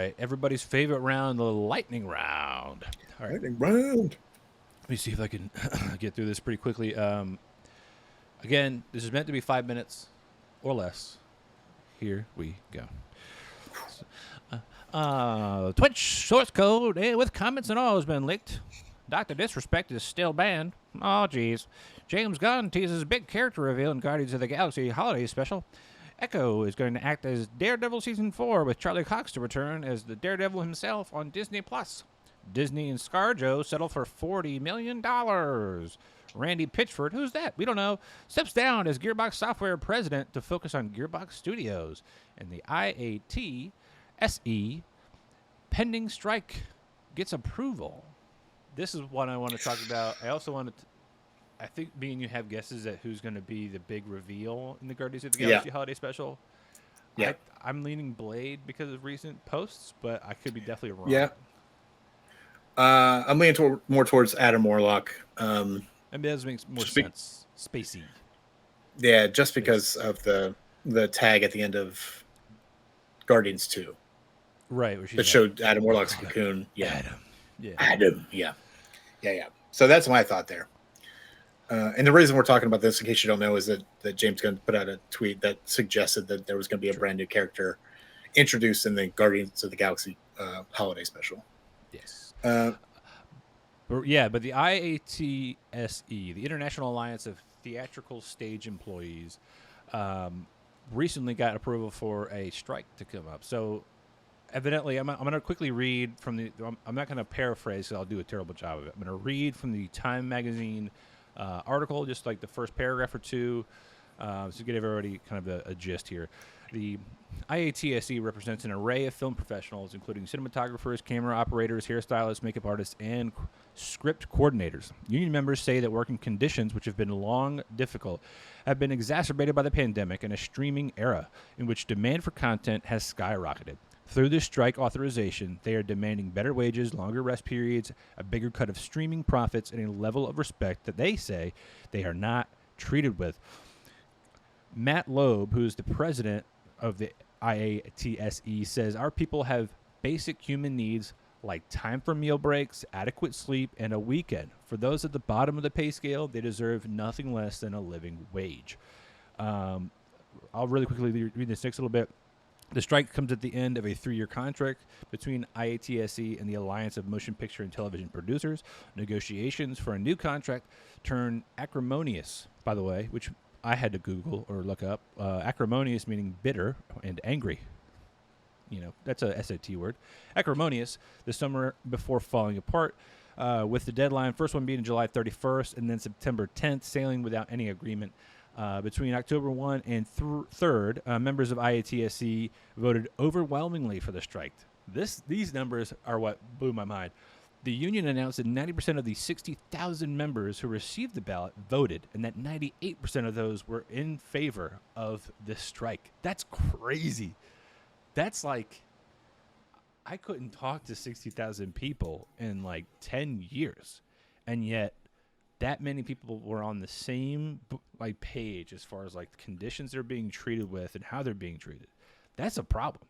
right, everybody's favorite round, the lightning round. All right, Lightning round. let me see if I can get through this pretty quickly. Again, this is meant to be 5 minutes or less. Here we go. Twitch source code with comments and all has been leaked. Dr. Disrespect is still banned. Oh, geez. James Gunn teases big character reveal in Guardians of the Galaxy Holiday Special. Echo is going to act as Daredevil Season 4 with Charlie Cox to return as the Daredevil himself on Disney+. Disney and Scarjo settle for $40 million. Randy Pitchford, who's that? We don't know, steps down as Gearbox Software president to focus on Gearbox Studios. And the IATSE pending strike gets approval. This is what I want to talk about. I also want to, I think me and you have guesses at who's going to be the big reveal in the Guardians of the Galaxy Holiday Special. Yeah. I'm leaning Blade because of recent posts, but I could be definitely wrong. Yeah. I'm leaning more towards Adam Warlock. And that makes more sense. Spacey. Yeah, just because of the tag at the end of Guardians 2. Right. That showed Adam Warlock's cocoon. Yeah. Adam. Yeah. Adam. Yeah. Yeah. So that's my thought there. And the reason we're talking about this, in case you don't know, is that James Gunn put out a tweet that suggested that there was going to be a brand new character introduced in the Guardians of the Galaxy holiday special. Yes. But the IATSE, the International Alliance of Theatrical Stage Employees, recently got approval for a strike to come up. So evidently, I'm going to quickly read from the. I'm not going to paraphrase, so I'll do a terrible job of it. I'm going to read from the Time Magazine article, just like the first paragraph or two, to get everybody kind of a gist here. The IATSE represents an array of film professionals, including cinematographers, camera operators, hairstylists, makeup artists, and script coordinators. Union members say that working conditions, which have been long difficult, have been exacerbated by the pandemic and a streaming era in which demand for content has skyrocketed. Through this strike authorization, they are demanding better wages, longer rest periods, a bigger cut of streaming profits, and a level of respect that they say they are not treated with. Matt Loeb, who is the president of the IATSE, says our people have basic human needs like time for meal breaks, adequate sleep, and a weekend. For those at the bottom of the pay scale, they deserve nothing less than a living wage. I'll really quickly read this next little bit. The strike comes at the end of a 3-year contract between IATSE and the Alliance of Motion Picture and Television Producers. Negotiations for a new contract turn acrimonious, by the way, which I had to Google or look up. Acrimonious meaning bitter and angry. You know, that's a SAT word. Acrimonious the summer before falling apart, with the deadline, first one being July 31st and then September 10th, sailing without any agreement. Between October 1 and 3rd, members of IATSE voted overwhelmingly for the strike. These numbers are what blew my mind. The union announced that 90% of the 60,000 members who received the ballot voted, and that 98% of those were in favor of this strike. That's crazy. That's like, I couldn't talk to 60,000 people in like 10 years, and yet that many people were on the same like page as far as like the conditions they're being treated with and how they're being treated. That's a problem.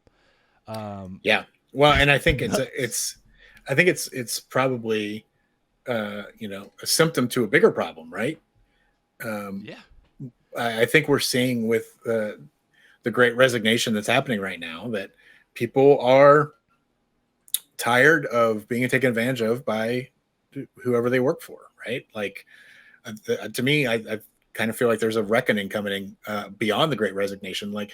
Yeah. Well, and I think it's probably a symptom to a bigger problem, right? I think we're seeing with the Great Resignation that's happening right now that people are tired of being taken advantage of by whoever they work for, right? Like, to me, I kind of feel like there's a reckoning coming beyond the Great Resignation. Like,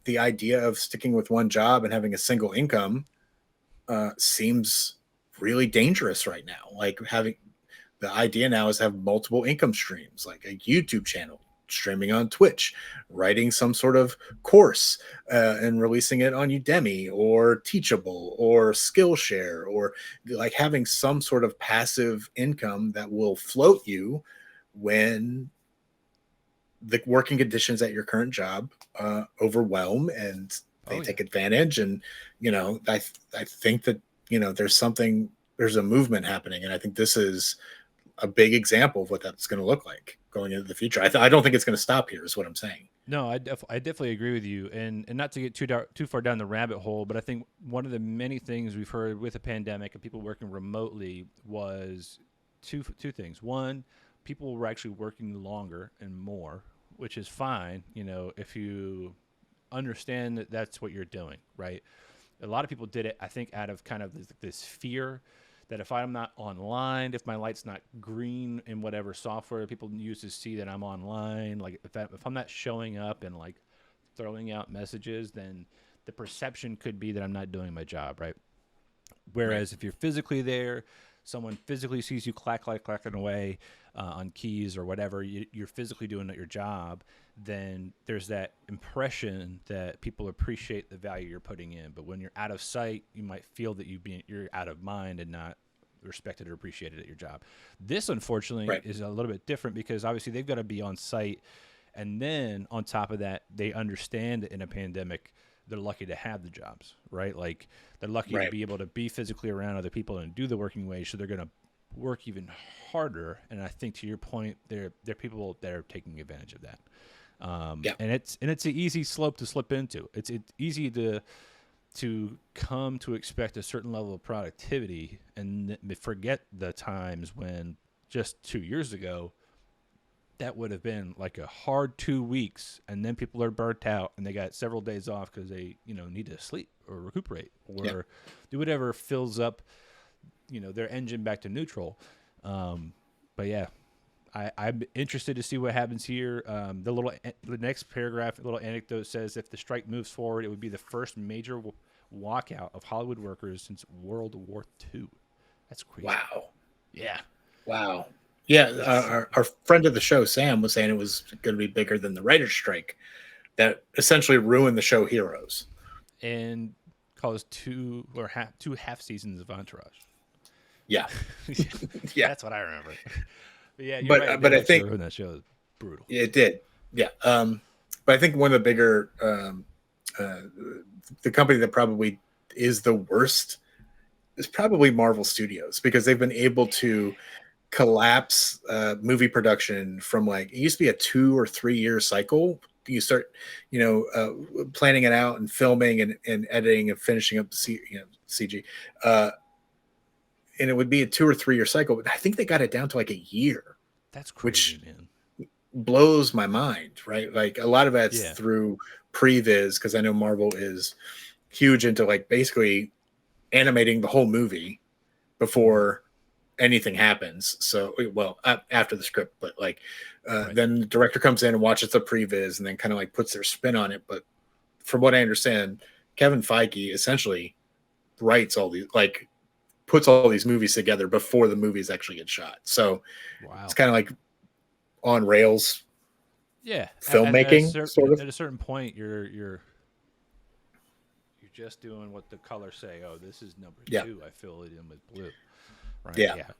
the idea of sticking with one job and having a single income seems really dangerous right now. Like, having the idea now is to have multiple income streams, like a YouTube channel, streaming on Twitch, writing some sort of course and releasing it on Udemy or Teachable or Skillshare, or like having some sort of passive income that will float you when the working conditions at your current job overwhelm and they take advantage. And, I think that, there's a movement happening. And I think this is a big example of what that's going to look like going into the future. I don't think it's going to stop here is what I'm saying. No, I definitely agree with you, and not to get too far down the rabbit hole, but I think one of the many things we've heard with the pandemic and people working remotely was two things. One, people were actually working longer and more, which is fine, if you understand that that's what you're doing, right? A lot of people did it, I think, out of kind of this fear that if I'm not online, if my light's not green in whatever software people use to see that I'm online, like if I'm not showing up and like throwing out messages, then the perception could be that I'm not doing my job, right? Right. Whereas if you're physically there, someone physically sees you clacking away on keys or whatever, you're physically doing your job, then there's that impression that people appreciate the value you're putting in. But when you're out of sight, you might feel that you're out of mind and not respected or appreciated at your job. This, unfortunately, Right. is a little bit different because obviously they've got to be on site. And then on top of that, they understand that in a pandemic, they're lucky to have the jobs, right? Like they're lucky to Right. be able to be physically around other people and do the working wage. So they're going to work even harder. And I think to your point, they're people that are taking advantage of that. Yeah. And it's an easy slope to slip into. It's easy to come to expect a certain level of productivity and forget the times when just 2 years ago that would have been like a hard 2 weeks, and then people are burnt out and they got several days off because they need to sleep or recuperate Yeah. or do whatever fills up their engine back to neutral. But yeah, I'm interested to see what happens here. The next paragraph, a little anecdote says if the strike moves forward, it would be the first major walkout of Hollywood workers since World War II. That's crazy. Wow. Yeah. Wow. Yeah. It's Our friend of the show, Sam, was saying it was going to be bigger than the writer's strike that essentially ruined the show Heroes. and caused two half seasons of Entourage. Yeah. Yeah. That's what I remember. But yeah, you're But right. It but did I actually think ruin that show. It was brutal. it did. Yeah. But I think one of the bigger uh, the company that probably is the worst is probably Marvel Studios, because they've been able to collapse movie production from, like, it used to be a 2 or 3 year cycle. You start, planning it out and filming and editing and finishing up the CG, and it would be a 2 or 3 year cycle. But I think they got it down to like a year, That's crazy, which man. blows my mind. Right, like a lot of that's Yeah. through previs, because I know Marvel is huge into like basically animating the whole movie before anything happens. So, well, after the script, but like Right. then the director comes in and watches the previs and then kind of like puts their spin on it. But from what I understand, Kevin Feige essentially writes all these, like, puts all these movies together before the movies actually get shot. So Wow. it's kind of like on rails Yeah. filmmaking, sort of. At a certain point, you're just doing what the colors say. Oh, this is number Yeah. 2. I fill it in with blue. Right. Yeah. Yeah.